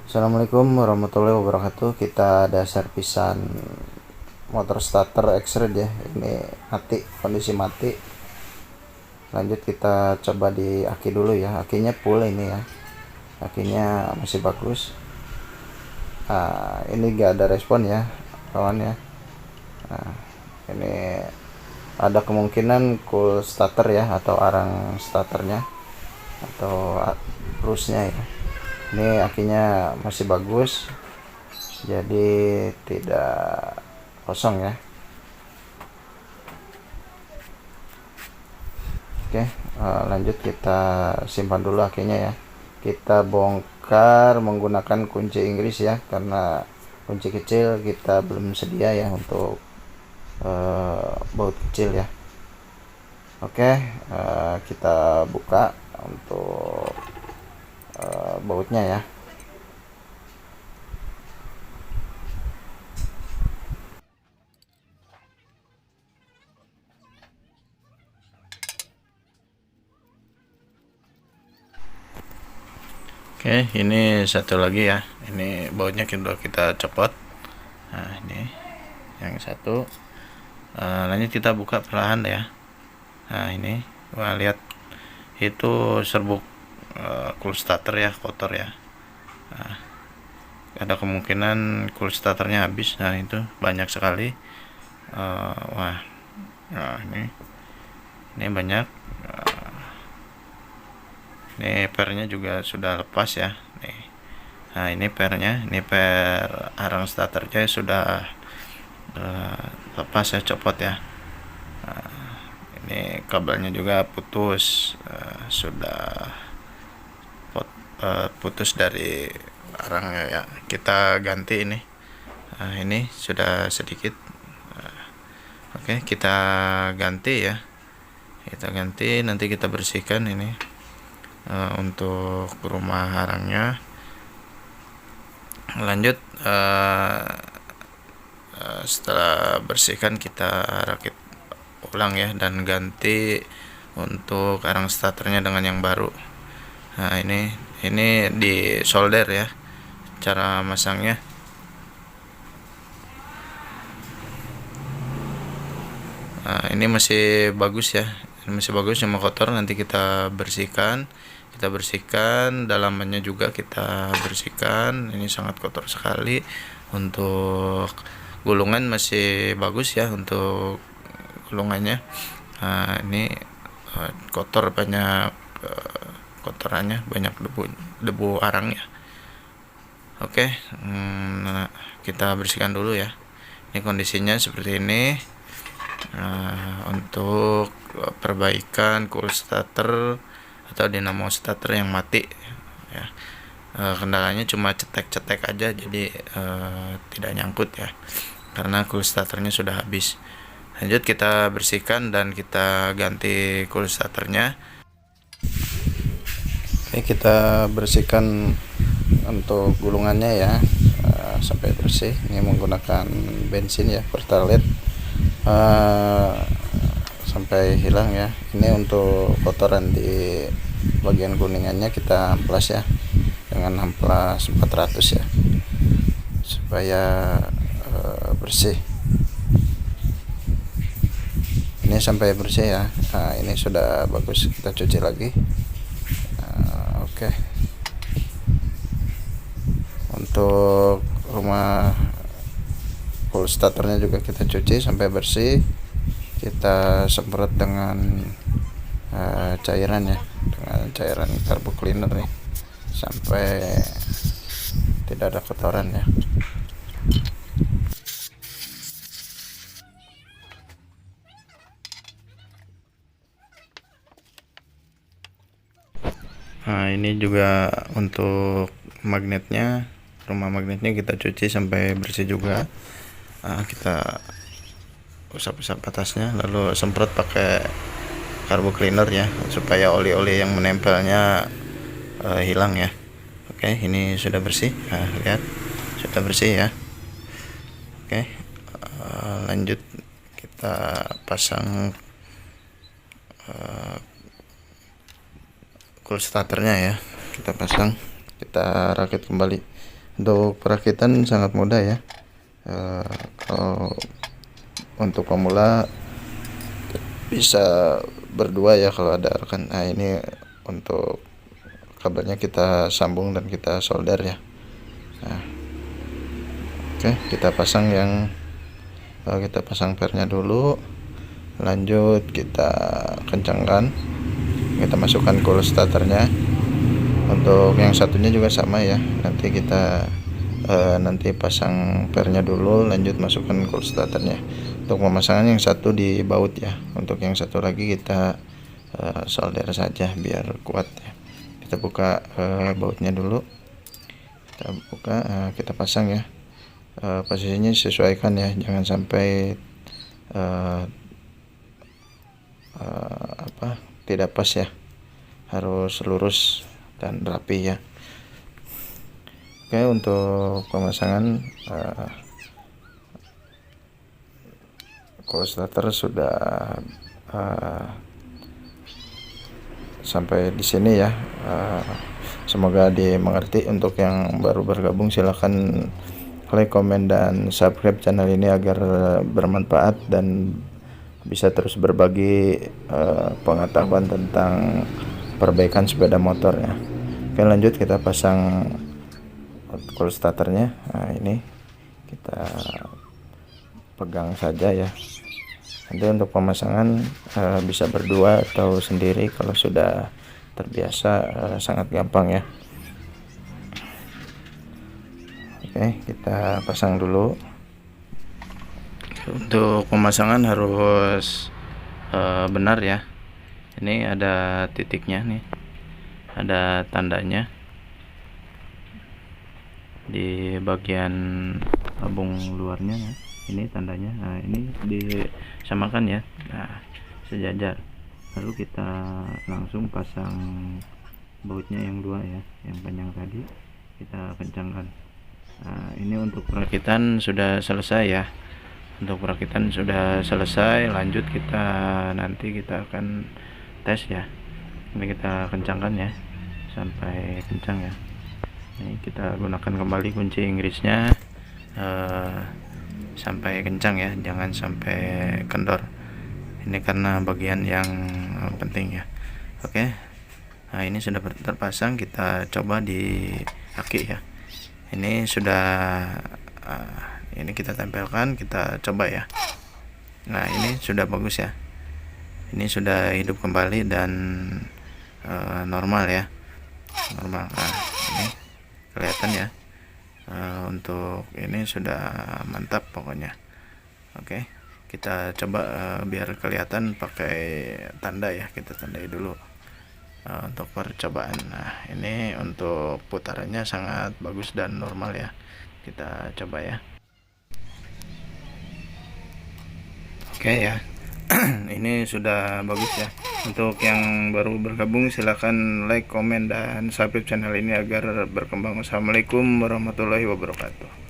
Assalamualaikum warahmatullahi wabarakatuh. Kita ada servisan motor starter X-Red ya. Ini mati, kondisi mati. Lanjut kita coba di aki dulu ya. Akinya full ini ya. Akinya masih bagus. Ini gak ada respon ya kawan ya. Ini ada kemungkinan cool starter ya, atau arang starternya, atau rusnya ya. Ini akinya masih bagus, jadi tidak kosong ya. Oke, lanjut kita simpan dulu akinya ya. Kita bongkar menggunakan kunci Inggris ya, karena kunci kecil kita belum sedia ya untuk baut kecil ya. Oke, kita buka untuk bautnya ya. Oke, ini satu lagi ya. Ini bautnya kita copot. Nah, ini yang satu. Lanjut kita buka perlahan ya. Nah, ini wah, lihat itu serbuk cool starter ya, kotor ya. Nah, ada kemungkinan cool starternya habis. Nah, itu banyak sekali. Wah, nah, ini banyak. Ini pernya juga sudah lepas ya nih. Nah, ini pernya, ini per arang starternya sudah lepas ya, copot ya. Ini kabelnya juga putus, sudah putus dari arangnya ya. Kita ganti ini. Nah, ini sudah sedikit. Oke, kita ganti ya. Kita ganti, nanti kita bersihkan ini. Untuk rumah harangnya. Lanjut, setelah bersihkan kita rakit ulang ya, dan ganti untuk arang starternya dengan yang baru. Nah, ini di solder ya cara masangnya. Nah, ini masih bagus ya, ini masih bagus, cuma kotor. Nanti kita bersihkan dalamannya juga kita bersihkan. Ini sangat kotor sekali. Untuk gulungan masih bagus ya, untuk gulungannya. Nah, ini kotor, banyak kotorannya, banyak debu arangnya. Oke, nah, kita bersihkan dulu ya. Ini kondisinya seperti ini. Untuk perbaikan cool starter atau dinamo starter yang mati ya. Kendalanya cuma cetek-cetek aja, jadi tidak nyangkut ya, karena cool starternya sudah habis. Lanjut kita bersihkan dan kita ganti cool starternya. Oke, kita bersihkan untuk gulungannya ya, sampai bersih. Ini menggunakan bensin ya, pertalite, sampai hilang ya. Ini untuk kotoran di bagian kuningannya kita amplas ya, dengan amplas 400 ya, supaya bersih. Ini sampai bersih ya. Nah, ini sudah bagus, kita cuci lagi. Oke, untuk rumah full starternya juga kita cuci sampai bersih. Kita semprot dengan cairan ya, dengan cairan carbo cleaner nih, sampai tidak ada kotoran ya. Nah, ini juga untuk magnetnya, rumah magnetnya kita cuci sampai bersih juga. Kita usap-usap atasnya, lalu semprot pakai carbo cleaner ya, supaya oli-oli yang menempelnya hilang ya. Oke, ini sudah bersih. Nah, lihat sudah bersih ya. Oke, lanjut kita pasang cool starternya ya. Kita pasang, kita rakit kembali. Untuk perakitan sangat mudah ya. Kalau untuk pemula bisa berdua ya kalau ada rekan. Nah, ini untuk kabelnya kita sambung dan kita solder ya. Nah, oke, kita pasang pernya dulu, lanjut kita kencangkan, kita masukkan cool starternya. Untuk yang satunya juga sama ya, nanti kita nanti pasang pernya dulu, lanjut masukkan cool starternya. Untuk pemasangan yang satu di baut ya, untuk yang satu lagi kita solder saja biar kuat ya. Kita buka bautnya dulu, kita buka, kita pasang ya. Posisinya sesuaikan ya, jangan sampai tidak pas ya, harus lurus dan rapi ya. Oke, untuk pemasangan cool starter sudah sampai di sini ya. Semoga dimengerti. Untuk yang baru bergabung silahkan like, komen, dan subscribe channel ini agar bermanfaat dan bisa terus berbagi pengetahuan tentang perbaikan sepeda motor ya. Oke, lanjut kita pasang cool starternya. Nah, ini kita pegang saja ya. Nanti untuk pemasangan bisa berdua atau sendiri, kalau sudah terbiasa sangat gampang ya. Oke, kita pasang dulu. Untuk pemasangan harus benar ya. Ini ada titiknya nih, ada tandanya di bagian tabung luarnya ya. Ini tandanya. Nah, ini disamakan ya. Nah, sejajar. Lalu kita langsung pasang bautnya yang dua ya, yang panjang tadi kita kencangkan. Nah, ini untuk perakitan sudah selesai ya. Untuk perakitan sudah selesai. Lanjut nanti kita akan tes ya. Ini kita kencangkan ya sampai kencang ya. Ini kita gunakan kembali kunci Inggrisnya sampai kencang ya, jangan sampai kendor. Ini karena bagian yang penting ya. Oke, nah ini sudah terpasang. Kita coba di aki ya. Ini sudah ini kita tempelkan, kita coba ya. Nah, ini sudah bagus ya. Ini sudah hidup kembali dan normal ya, normal. Nah, ini kelihatan ya. Untuk ini sudah mantap pokoknya. Oke, kita coba biar kelihatan pakai tanda ya, kita tandai dulu untuk percobaan. Nah, ini untuk putarannya sangat bagus dan normal ya. Kita coba ya. Oke ya. Ini sudah bagus ya. Untuk yang baru bergabung silahkan like, komen, dan subscribe channel ini agar berkembang. Assalamualaikum warahmatullahi wabarakatuh.